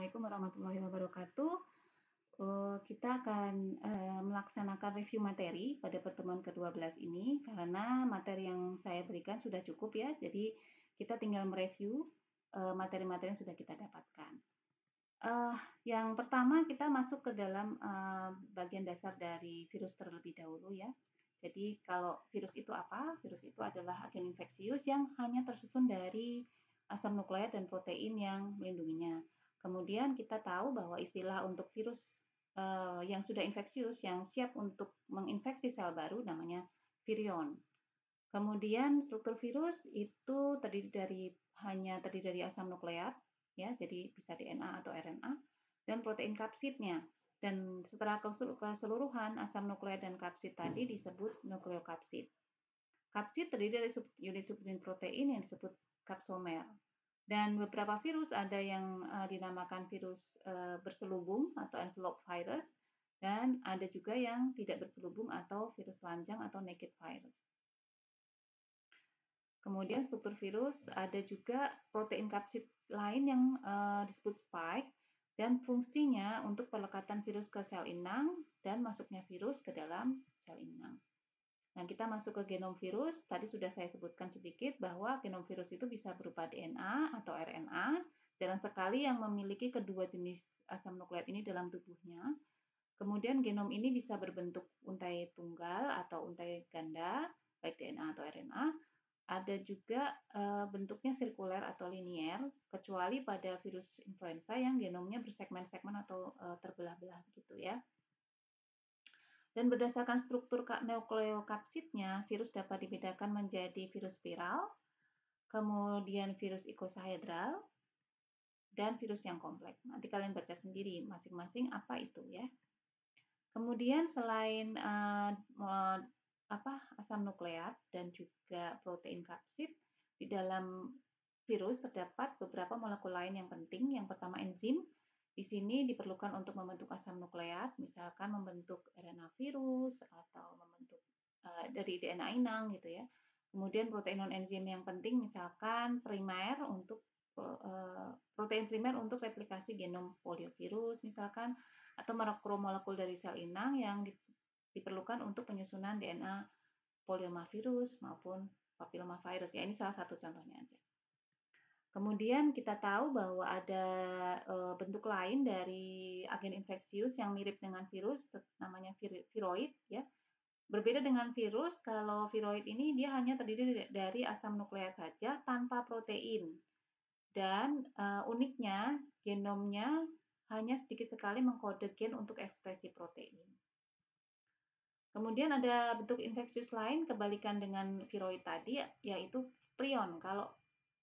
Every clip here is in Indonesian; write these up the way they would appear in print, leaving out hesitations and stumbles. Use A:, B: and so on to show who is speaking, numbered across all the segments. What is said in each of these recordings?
A: Assalamualaikum warahmatullahi wabarakatuh. Kita akan melaksanakan review materi pada pertemuan ke-12 ini karena materi yang saya berikan sudah cukup ya. Jadi kita tinggal mereview materi-materi yang sudah kita dapatkan. Yang pertama kita masuk ke dalam bagian dasar dari virus terlebih dahulu ya. Jadi kalau virus itu apa? Virus itu adalah agen infeksius yang hanya tersusun dari asam nukleat dan protein yang melindunginya. Kemudian kita tahu bahwa istilah untuk virus yang sudah infeksius, yang siap untuk menginfeksi sel baru namanya virion. Kemudian struktur virus itu hanya terdiri dari asam nukleat, ya, jadi bisa DNA atau RNA, dan protein kapsidnya. Dan setelah keseluruhan asam nukleat dan kapsid tadi disebut nukleokapsid. Kapsid terdiri dari unit subunit protein yang disebut kapsomer. Dan beberapa virus ada yang dinamakan virus berselubung atau envelope virus, dan ada juga yang tidak berselubung atau virus telanjang atau naked virus. Kemudian struktur virus ada juga protein kapsid lain yang disebut spike, dan fungsinya untuk pelekatan virus ke sel inang dan masuknya virus ke dalam sel inang. Nah, kita masuk ke genom virus. Tadi sudah saya sebutkan sedikit bahwa genom virus itu bisa berupa DNA atau RNA. Jarang sekali yang memiliki kedua jenis asam nukleat ini dalam tubuhnya. Kemudian genom ini bisa berbentuk untai tunggal atau untai ganda, baik DNA atau RNA. Ada juga bentuknya sirkuler atau linier, kecuali pada virus influenza yang genomnya bersegmen-segmen atau terbelah-belah gitu ya. Dan berdasarkan struktur nukleokapsidnya, virus dapat dibedakan menjadi virus viral, kemudian virus ikosahedral, dan virus yang kompleks. Nanti kalian baca sendiri masing-masing apa itu ya. Kemudian selain asam nukleat dan juga protein kapsid, di dalam virus terdapat beberapa molekul lain yang penting. Yang pertama enzim. Di sini diperlukan untuk membentuk asam nukleat, misalkan membentuk RNA virus atau membentuk dari DNA inang gitu ya. Kemudian protein non enzim yang penting misalkan protein primer untuk replikasi genom poliovirus misalkan, atau makromolekul dari sel inang yang diperlukan untuk penyusunan DNA poliomavirus maupun papillomavirus. Ya, ini salah satu contohnya aja. Kemudian kita tahu bahwa ada bentuk lain dari agen infeksius yang mirip dengan virus, namanya viroid ya. Berbeda dengan virus, kalau viroid ini dia hanya terdiri dari asam nukleat saja tanpa protein. Dan uniknya genomnya hanya sedikit sekali mengkode gen untuk ekspresi protein. Kemudian ada bentuk infeksius lain kebalikan dengan viroid tadi, yaitu prion. Kalau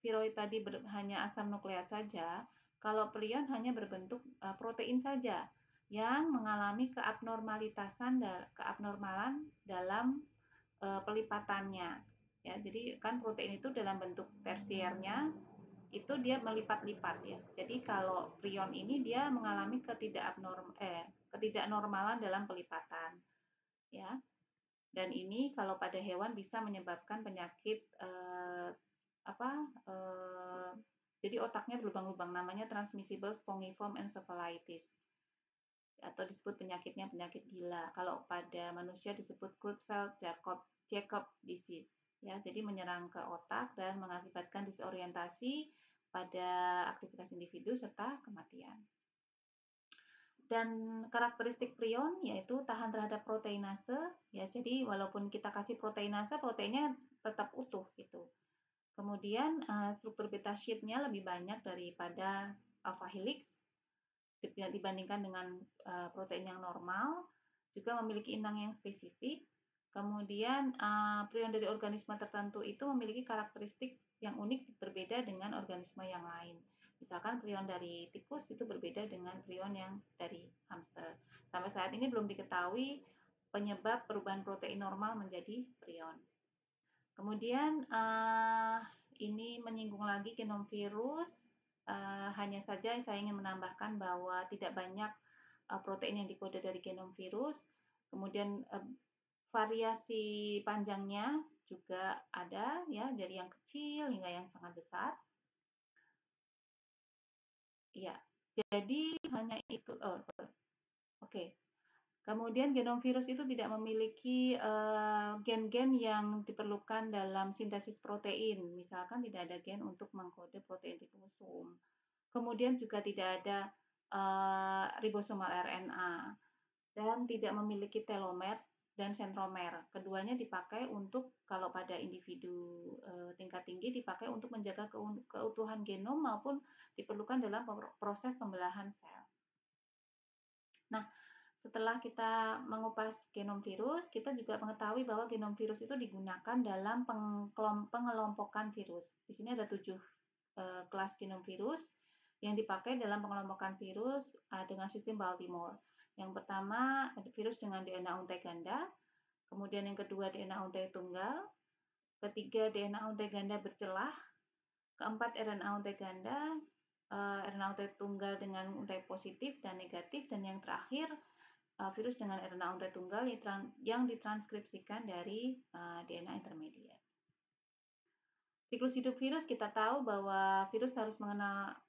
A: viroid tadi hanya asam nukleat saja, kalau prion hanya berbentuk protein saja yang mengalami keabnormalan dalam pelipatannya. Ya, jadi kan protein itu dalam bentuk tersiernya itu dia melipat-lipat ya. Jadi kalau prion ini dia mengalami ketidaknormalan dalam pelipatan. Ya. Dan ini kalau pada hewan bisa menyebabkan penyakit jadi otaknya berlubang-lubang, namanya transmissible spongiform encephalitis atau disebut penyakitnya penyakit gila. Kalau pada manusia disebut Creutzfeldt-Jakob disease. Ya, jadi menyerang ke otak dan mengakibatkan disorientasi pada aktivitas individu serta kematian. Dan karakteristik prion yaitu tahan terhadap proteinase ya, jadi walaupun kita kasih proteinase, proteinnya tetap utuh gitu. Kemudian struktur beta sheet-nya lebih banyak daripada alpha helix dibandingkan dengan protein yang normal, juga memiliki inang yang spesifik. Kemudian prion dari organisme tertentu itu memiliki karakteristik yang unik berbeda dengan organisme yang lain. Misalkan prion dari tikus itu berbeda dengan prion yang dari hamster. Sampai saat ini belum diketahui penyebab perubahan protein normal menjadi prion. Kemudian ini menyinggung lagi genom virus. Hanya saja saya ingin menambahkan bahwa tidak banyak protein yang dikode dari genom virus. Kemudian variasi panjangnya juga ada ya, dari yang kecil hingga yang sangat besar. Ya, Jadi hanya itu. Oh, oke. Kemudian genom virus itu tidak memiliki gen-gen yang diperlukan dalam sintesis protein. Misalkan tidak ada gen untuk mengkode protein ribosom. Kemudian juga tidak ada ribosomal RNA dan tidak memiliki telomer dan sentromer. Keduanya dipakai untuk kalau pada individu tingkat tinggi dipakai untuk menjaga keutuhan genom maupun diperlukan dalam proses pembelahan sel. Nah, setelah kita mengupas genom virus, kita juga mengetahui bahwa genom virus itu digunakan dalam pengelompokan virus. Di sini ada 7 kelas genom virus yang dipakai dalam pengelompokan virus dengan sistem Baltimore. Yang pertama virus dengan DNA untai ganda, kemudian yang kedua DNA untai tunggal, ketiga DNA untai ganda bercelah, keempat RNA untai ganda, RNA untai tunggal dengan untai positif dan negatif, dan yang terakhir virus dengan RNA untai tunggal yang ditranskripsikan dari DNA intermediate. Siklus hidup virus kita tahu bahwa virus harus mengenal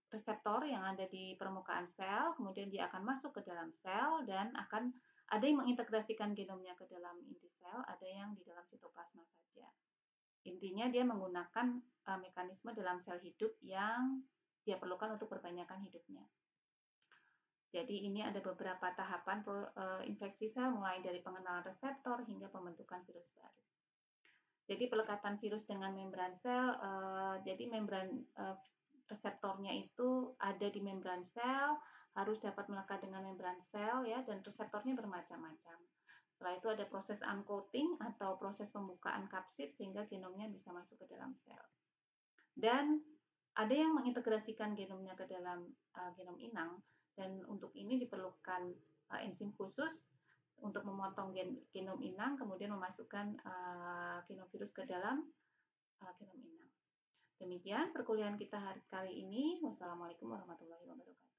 A: reseptor yang ada di permukaan sel, kemudian dia akan masuk ke dalam sel dan akan ada yang mengintegrasikan genomnya ke dalam inti sel, ada yang di dalam sitoplasma saja. Intinya dia menggunakan mekanisme dalam sel hidup yang dia perlukan untuk perbanyakan hidupnya. Jadi ini ada beberapa tahapan infeksi sel mulai dari pengenalan reseptor hingga pembentukan virus baru. Jadi pelekatan virus dengan membran sel, jadi membran reseptornya itu ada di membran sel, harus dapat melekat dengan membran sel ya, dan reseptornya bermacam-macam. Setelah itu ada proses uncoating atau proses pembukaan kapsid sehingga genomnya bisa masuk ke dalam sel. Dan ada yang mengintegrasikan genomnya ke dalam genom inang, dan untuk ini diperlukan enzim khusus untuk memotong genom inang, kemudian memasukkan genom virus ke dalam genom inang. Demikian perkuliahan kita hari kali ini. Wassalamualaikum warahmatullahi wabarakatuh.